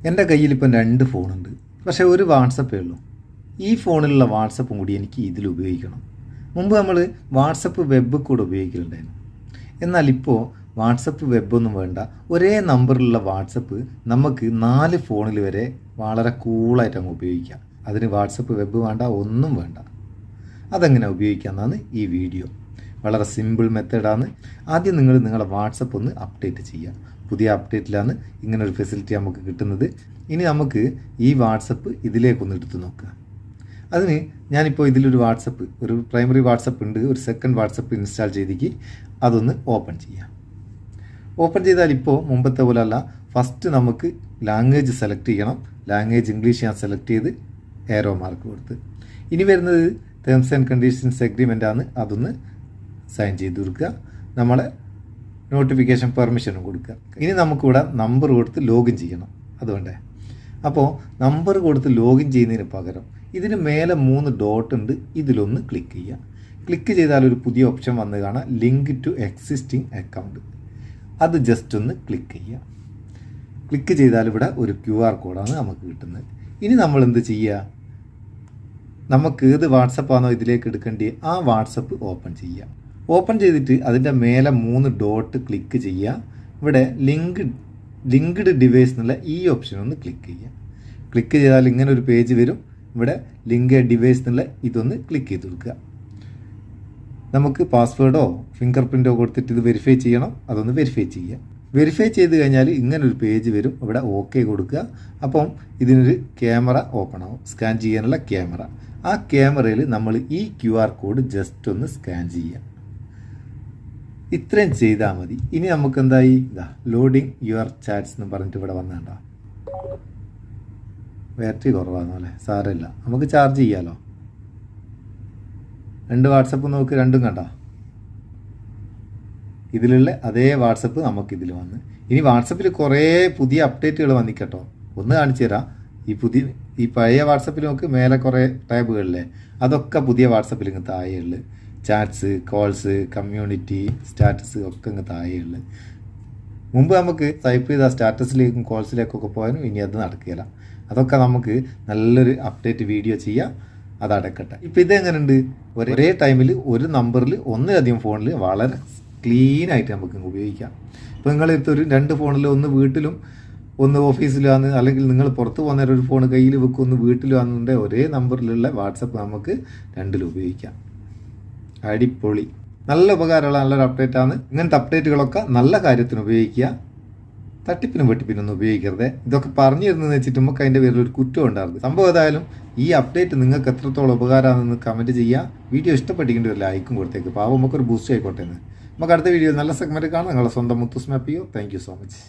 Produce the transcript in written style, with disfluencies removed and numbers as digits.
എൻ്റെ കയ്യിൽ ഇപ്പം 2 ഫോണുണ്ട്. പക്ഷേ ഒരു വാട്സപ്പേ ഉള്ളൂ. ഈ ഫോണിലുള്ള വാട്സപ്പും കൂടി എനിക്ക് ഇതിൽ ഉപയോഗിക്കണം. മുമ്പ് നമ്മൾ വാട്സപ്പ് വെബ് കൂടെ ഉപയോഗിക്കലുണ്ടായിരുന്നു. എന്നാൽ ഇപ്പോൾ വാട്സപ്പ് വെബൊന്നും വേണ്ട, ഒരേ നമ്പറിലുള്ള വാട്സപ്പ് നമുക്ക് 4 ഫോണിൽ വരെ വളരെ കൂളായിട്ട് അങ്ങ് ഉപയോഗിക്കാം. അതിന് വാട്സപ്പ് വെബ് വേണ്ട, ഒന്നും വേണ്ട. അതെങ്ങനെ ഉപയോഗിക്കാമെന്നാണ് ഈ വീഡിയോ. വളരെ സിമ്പിൾ മെത്തേഡാണ്. ആദ്യം നിങ്ങളുടെ വാട്സപ്പ് ഒന്ന് അപ്ഡേറ്റ് ചെയ്യുക. പുതിയ അപ്ഡേറ്റിലാണ് ഇങ്ങനൊരു ഫെസിലിറ്റി നമുക്ക് കിട്ടുന്നത്. ഇനി നമുക്ക് ഈ വാട്സപ്പ് ഇതിലേക്കൊന്ന് എടുത്തു നോക്കുക. അതിന് ഞാനിപ്പോൾ ഇതിലൊരു വാട്സപ്പ്, ഒരു പ്രൈമറി വാട്സപ്പ് ഉണ്ട്, ഒരു സെക്കൻഡ് വാട്സപ്പ് ഇൻസ്റ്റാൾ ചെയ്തേക്ക് അതൊന്ന് ഓപ്പൺ ചെയ്യാം. ഓപ്പൺ ചെയ്താൽ ഇപ്പോൾ മുമ്പത്തെ പോലെ അല്ല, ഫസ്റ്റ് നമുക്ക് ലാംഗ്വേജ് സെലക്ട് ചെയ്യണം. ലാംഗ്വേജ് ഇംഗ്ലീഷ് ഞാൻ സെലക്ട് ചെയ്ത് ഏറോ മാർക്ക് കൊടുത്ത്, ഇനി വരുന്നത് ടേംസ് ആൻഡ് കണ്ടീഷൻസ് എഗ്രിമെൻ്റ് ആണ്. അതൊന്ന് സൈൻ ചെയ്ത് കൊടുക്കുക. നമ്മളെ നോട്ടിഫിക്കേഷൻ പെർമിഷനും കൊടുക്കുക. ഇനി നമുക്കിവിടെ നമ്പർ കൊടുത്ത് ലോഗിൻ ചെയ്യണം. അതുകൊണ്ടേ അപ്പോൾ നമ്പർ കൊടുത്ത് ലോഗിൻ ചെയ്യുന്നതിന് പകരം ഇതിന് മേലെ 3 ഡോട്ട് ഉണ്ട്, ഇതിലൊന്ന് ക്ലിക്ക് ചെയ്യുക. ക്ലിക്ക് ചെയ്താൽ ഒരു പുതിയ ഓപ്ഷൻ വന്ന് കാണാം, ലിങ്ക് ടു എക്സിസ്റ്റിംഗ് അക്കൗണ്ട്. അത് ജസ്റ്റ് ഒന്ന് ക്ലിക്ക് ചെയ്യുക. ക്ലിക്ക് ചെയ്താൽ ഇവിടെ ഒരു QR കോഡാണ് നമുക്ക് കിട്ടുന്നത്. ഇനി നമ്മൾ എന്ത് ചെയ്യുക, നമുക്ക് ഏത് വാട്സപ്പാണോ ഇതിലേക്ക് എടുക്കേണ്ടത് ആ വാട്സപ്പ് ഓപ്പൺ ചെയ്യുക. ഓപ്പൺ ചെയ്തിട്ട് അതിൻ്റെ മേലെ 3 ഡോട്ട് ക്ലിക്ക് ചെയ്യുക. ഇവിടെ ലിങ്ക്ഡ് ഡിവൈസ് എന്നുള്ള ഈ ഓപ്ഷൻ ഒന്ന് ക്ലിക്ക് ചെയ്യുക. ക്ലിക്ക് ചെയ്താൽ ഇങ്ങനെ ഒരു പേജ് വരും. ഇവിടെ ലിങ്ക് ഡിവൈസ് എന്നുള്ള ഇതൊന്ന് ക്ലിക്ക് ചെയ്ത് കൊടുക്കുക. നമുക്ക് പാസ്വേഡോ ഫിംഗർ പ്രിൻറ്റോ കൊടുത്തിട്ട് ഇത് വെരിഫൈ ചെയ്യണം. അതൊന്ന് വെരിഫൈ ചെയ്യുക. വെരിഫൈ ചെയ്ത് കഴിഞ്ഞാൽ ഇങ്ങനൊരു പേജ് വരും. ഇവിടെ ഓക്കെ കൊടുക്കുക. അപ്പം ഇതിനൊരു ക്യാമറ ഓപ്പൺ ആവും, സ്കാൻ ചെയ്യാനുള്ള ക്യാമറ. ആ ക്യാമറയിൽ നമ്മൾ ഈ QR കോഡ് ജസ്റ്റ് ഒന്ന് സ്കാൻ ചെയ്യുക. ഇത്രയും ചെയ്താൽ മതി. ഇനി നമുക്ക് എന്തായി, ലോഡിങ് യുവർ ചാറ്റ്സ് എന്ന് പറഞ്ഞിട്ട് ഇവിടെ വന്നേണ്ട. ബാറ്ററി കുറവാണോ അല്ലേ, സാരമില്ല, നമുക്ക് ചാർജ് ചെയ്യാമല്ലോ. 2 വാട്സപ്പ് നോക്ക്, രണ്ടും കണ്ട ഇതിലുള്ള അതേ വാട്സപ്പ് നമുക്കിതിൽ വന്ന്. ഇനി വാട്സപ്പിൽ കുറേ പുതിയ അപ്ഡേറ്റുകൾ വന്നിക്കട്ടോ, ഒന്ന് കാണിച്ചു തരാം. ഈ പഴയ വാട്സപ്പിൽ നോക്ക്, മേലെ കുറേ ടാബുകളില്ലേ, അതൊക്കെ പുതിയ വാട്സപ്പിൽ ഇങ്ങ് താഴെയുള്ളു. ചാറ്റ്സ്, കോൾസ്, കമ്മ്യൂണിറ്റി, സ്റ്റാറ്റസ് ഒക്കെ ഇങ്ങ് താഴെയുള്ളു. മുമ്പ് നമുക്ക് ടൈപ്പ് ചെയ്ത സ്റ്റാറ്റസിലേക്കും കോൾസിലേക്കൊക്കെ പോകാനും ഇനി അത് നടക്കില്ല. അതൊക്കെ നമുക്ക് നല്ലൊരു അപ്ഡേറ്റ് വീഡിയോ ചെയ്യാം. അത് അടക്കട്ടെ. ഇപ്പോൾ ഇതെങ്ങനെയുണ്ട്, ഒരേ ടൈമിൽ ഒരു നമ്പറിൽ ഒന്നിലധികം ഫോണിൽ വളരെ ക്ലീനായിട്ട് നമുക്ക് ഉപയോഗിക്കാം. ഇപ്പോൾ നിങ്ങളെടുത്ത് ഒരു 2 ഫോണിൽ, ഒന്ന് വീട്ടിലും ഒന്ന് ഓഫീസിലാണ്, അല്ലെങ്കിൽ നിങ്ങൾ പുറത്ത് പോകുന്നേരം ഒരു ഫോൺ കയ്യിൽ വെക്കും, ഒന്ന് വീട്ടിലാണെന്നുണ്ടെങ്കിൽ ഒരേ നമ്പറിലുള്ള വാട്സപ്പ് നമുക്ക് 2ലും ഉപയോഗിക്കാം. അടിപൊളി, നല്ല ഉപകാരമുള്ള നല്ലൊരു അപ്ഡേറ്റാണ്. ഇങ്ങനത്തെ അപ്ഡേറ്റുകളൊക്കെ നല്ല കാര്യത്തിന് ഉപയോഗിക്കുക. തട്ടിപ്പിനും വെട്ടിപ്പിനൊന്നും ഉപയോഗിക്കരുത്. ഇതൊക്കെ പറഞ്ഞു തരുന്നതെന്ന് വെച്ചിട്ട് നമുക്ക് അതിൻ്റെ പേരിൽ ഒരു കുറ്റം ഉണ്ടായിരുന്നു. സംഭവം ഏതായാലും ഈ അപ്ഡേറ്റ് നിങ്ങൾക്ക് എത്രത്തോളം ഉപകാരമാണെന്ന് കമൻറ്റ് ചെയ്യുക. വീഡിയോ ഇഷ്ടപ്പെട്ടിട്ടുണ്ട് ഒരു ലൈക്കും കൊടുത്തേക്ക്, പാവം നമുക്കൊരു ബൂസ്റ്റ് ആയിക്കോട്ടെ എന്ന്. നമുക്ക് അടുത്ത വീഡിയോ നല്ല സെഗ്മെൻറ്റ് കാണാം. നിങ്ങളുടെ സ്വന്തം Muthus Meppayyur. Thank you so much.